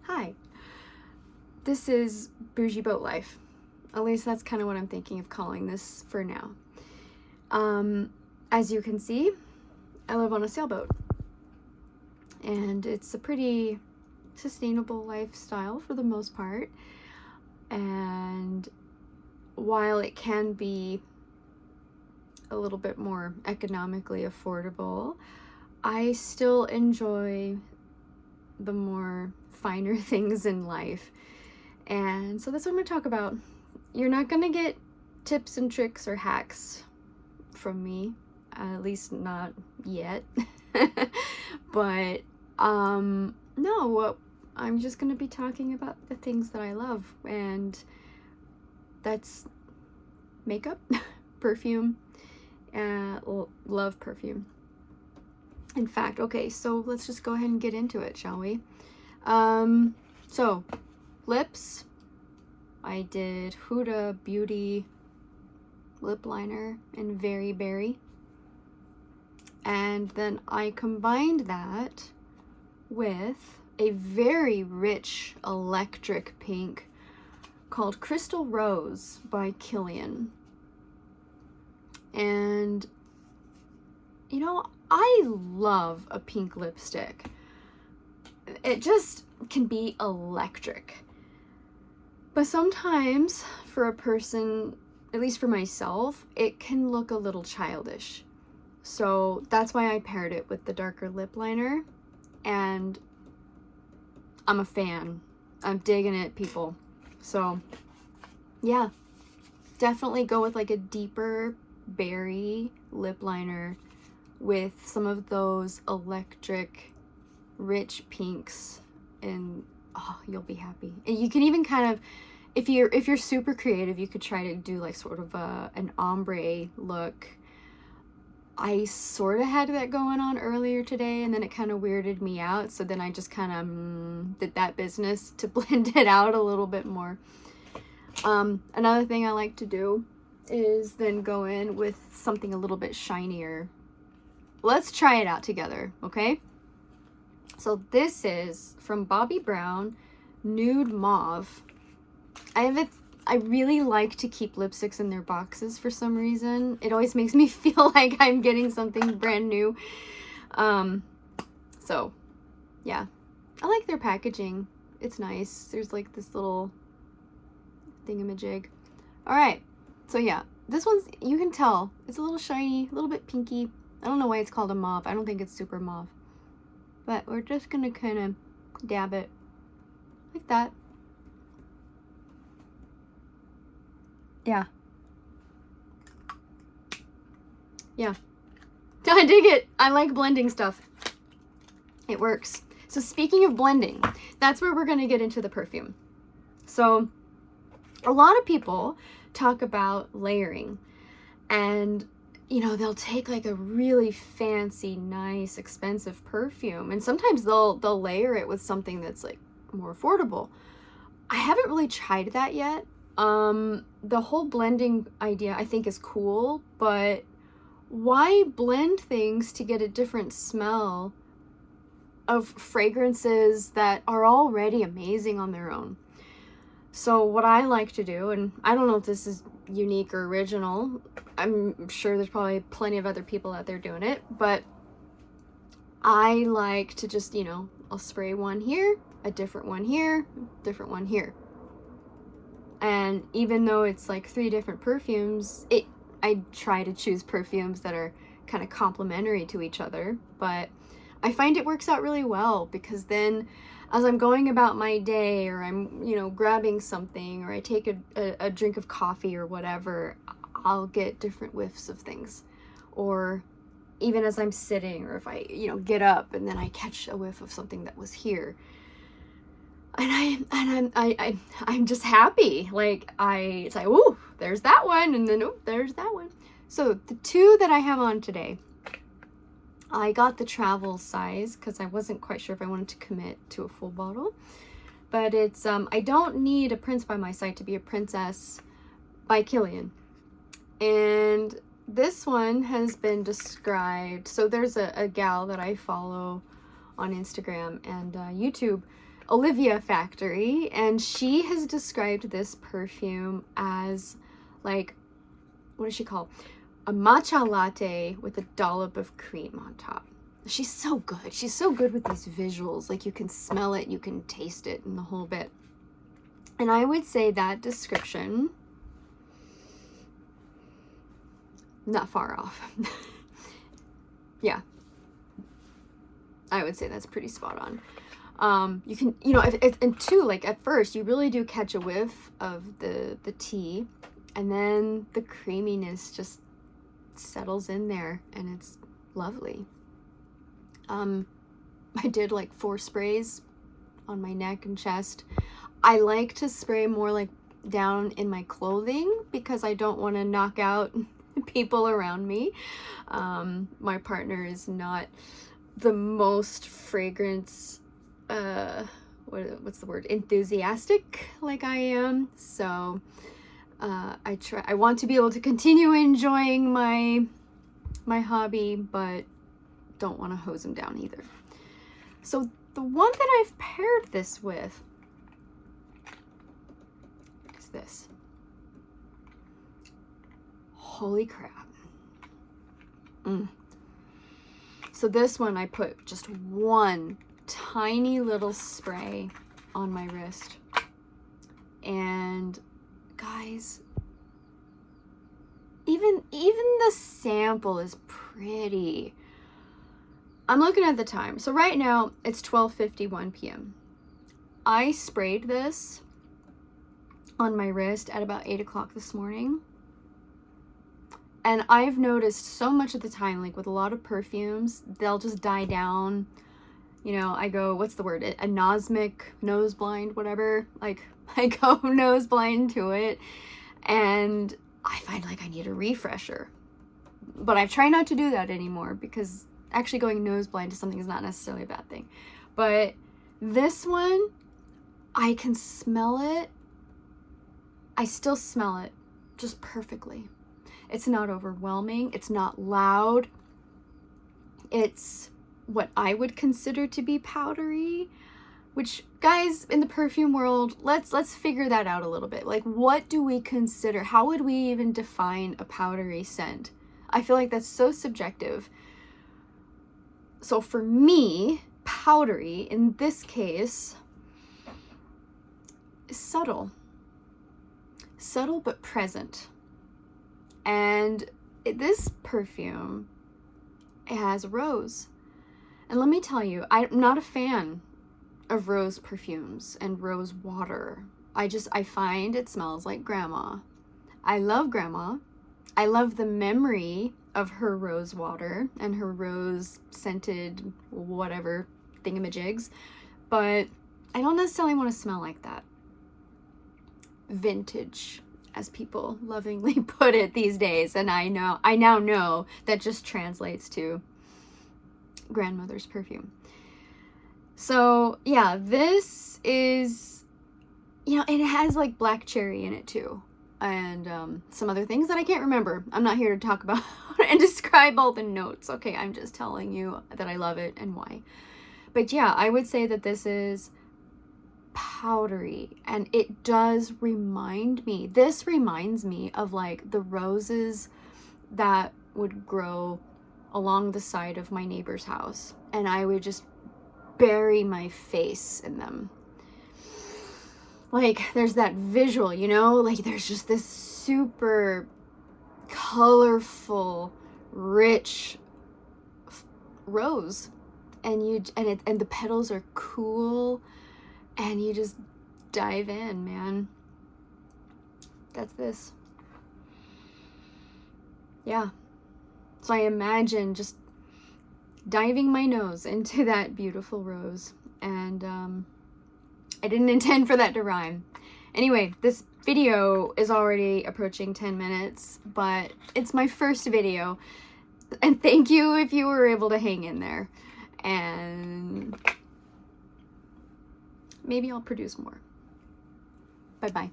Hi, this is Bougie Boat Life. At least that's kind of what I'm thinking of calling this for now. As you can see, I live on a sailboat. And it's a pretty sustainable lifestyle for the most part. And while it can be a little bit more economically affordable, I still enjoy the more finer things in life. And so that's what I'm going to talk about. You're not going to get tips and tricks or hacks from me, at least not yet. But no, I'm just going to be talking about the things that I love, and that's makeup, perfume, love perfume. In fact, okay, so let's just go ahead and get into it, shall we? So lips, I did Huda Beauty lip liner in Very Berry, and then I combined that with a very rich electric pink called Crystal Rose by Kilian. And you know, I love a pink lipstick. It just can be electric. But sometimes for a person, at least for myself, it can look a little childish. So that's why I paired it with the darker lip liner. And I'm a fan. I'm digging it, people. So yeah, definitely go with like a deeper berry lip liner with some of those electric rich pinks, and oh, you'll be happy. And you can even kind of, if you're super creative, you could try to do like sort of an ombre look. I sort of had that going on earlier today, and then it kind of weirded me out, so then I just kind of did that business to blend it out a little bit more. Another thing I like to do is then go in with something a little bit shinier. Let's try it out together, okay? So this is from Bobbi Brown, Nude Mauve. I really like to keep lipsticks in their boxes for some reason. It always makes me feel like I'm getting something brand new. So yeah, I like their packaging. It's nice. There's like this little thingamajig. All right, so yeah, this one's, you can tell it's a little shiny, a little bit pinky. I don't know why it's called a mauve. I don't think it's super mauve. But we're just gonna kind of dab it like that. Yeah. Yeah. I dig it. I like blending stuff. It works. So speaking of blending, that's where we're gonna get into the perfume. So a lot of people talk about layering, and you know, they'll take like a really fancy, nice, expensive perfume, and sometimes they'll layer it with something that's like more affordable. I haven't really tried that yet. The whole blending idea I think is cool, but why blend things to get a different smell of fragrances that are already amazing on their own? So what I like to do, and I don't know if this is unique or original, I'm sure there's probably plenty of other people out there doing it, but I like to just, you know, I'll spray one here, a different one here, different one here. And even though it's like 3 different perfumes, I try to choose perfumes that are kind of complementary to each other, but I find it works out really well, because then as I'm going about my day, or I'm, you know, grabbing something, or I take a drink of coffee or whatever, I'll get different whiffs of things. Or even as I'm sitting, or if I, you know, get up and then I catch a whiff of something that was here. And I'm just happy. Like it's like, ooh, there's that one, and then ooh, there's that one. So the 2 that I have on today, I got the travel size because I wasn't quite sure if I wanted to commit to a full bottle. But it's I don't need a prince by my side to be a princess by Kilian. And this one has been described, so there's a gal that I follow on Instagram and YouTube Olivia Factory, and she has described this perfume as like, what does she call? A matcha latte with a dollop of cream on top. She's so good. She's so good with these visuals. Like, you can smell it, you can taste it, and the whole bit. And I would say that description, not far off. Yeah. I would say that's pretty spot on. You can, you know, and too, like, at first, you really do catch a whiff of the tea, and then the creaminess just settles in there, and it's lovely. I did like 4 sprays on my neck and chest. I like to spray more like down in my clothing because I don't want to knock out people around me. My partner is not the most fragrance, what's the word, enthusiastic like I am. So I want to be able to continue enjoying my hobby, but don't want to hose him down either. So the one that I've paired this with is this. Holy crap. So this one I put just one tiny little spray on my wrist, and guys, even the sample is pretty. I'm looking at the time. So right now it's 12:51 p.m. I sprayed this on my wrist at about 8 o'clock this morning. And I've noticed so much of the time, like with a lot of perfumes, they'll just die down. You know, I go, what's the word? Anosmic, nose blind, whatever. Like, I go nose blind to it. And I find like I need a refresher. But I try not to do that anymore because actually going nose blind to something is not necessarily a bad thing. But this one, I can smell it. I still smell it just perfectly. It's not overwhelming. It's not loud. It's what I would consider to be powdery, which, guys, in the perfume world, let's figure that out a little bit. Like, what do we consider? How would we even define a powdery scent? I feel like that's so subjective. So for me, powdery, in this case, is subtle. Subtle but present. And this perfume, it has rose. And let me tell you, I'm not a fan of rose perfumes and rose water. I find it smells like grandma. I love grandma. I love the memory of her rose water and her rose scented whatever thingamajig's, but I don't necessarily want to smell like that. Vintage, as people lovingly put it these days, and I now know that just translates to grandmother's perfume. So yeah, this is, you know, it has like black cherry in it too, and some other things that I can't remember. I'm not here to talk about and describe all the notes. Okay, I'm just telling you that I love it and why. But yeah, I would say that this is powdery, and it does remind me, this reminds me of like the roses that would grow along the side of my neighbor's house, and I would just bury my face in them. Like, there's that visual, you know, like there's just this super colorful, rich rose, and the petals are cool, and you just dive in, man. That's this. Yeah. So I imagine just diving my nose into that beautiful rose, and I didn't intend for that to rhyme. Anyway, this video is already approaching 10 minutes, but it's my first video, and thank you if you were able to hang in there, and maybe I'll produce more. Bye-bye.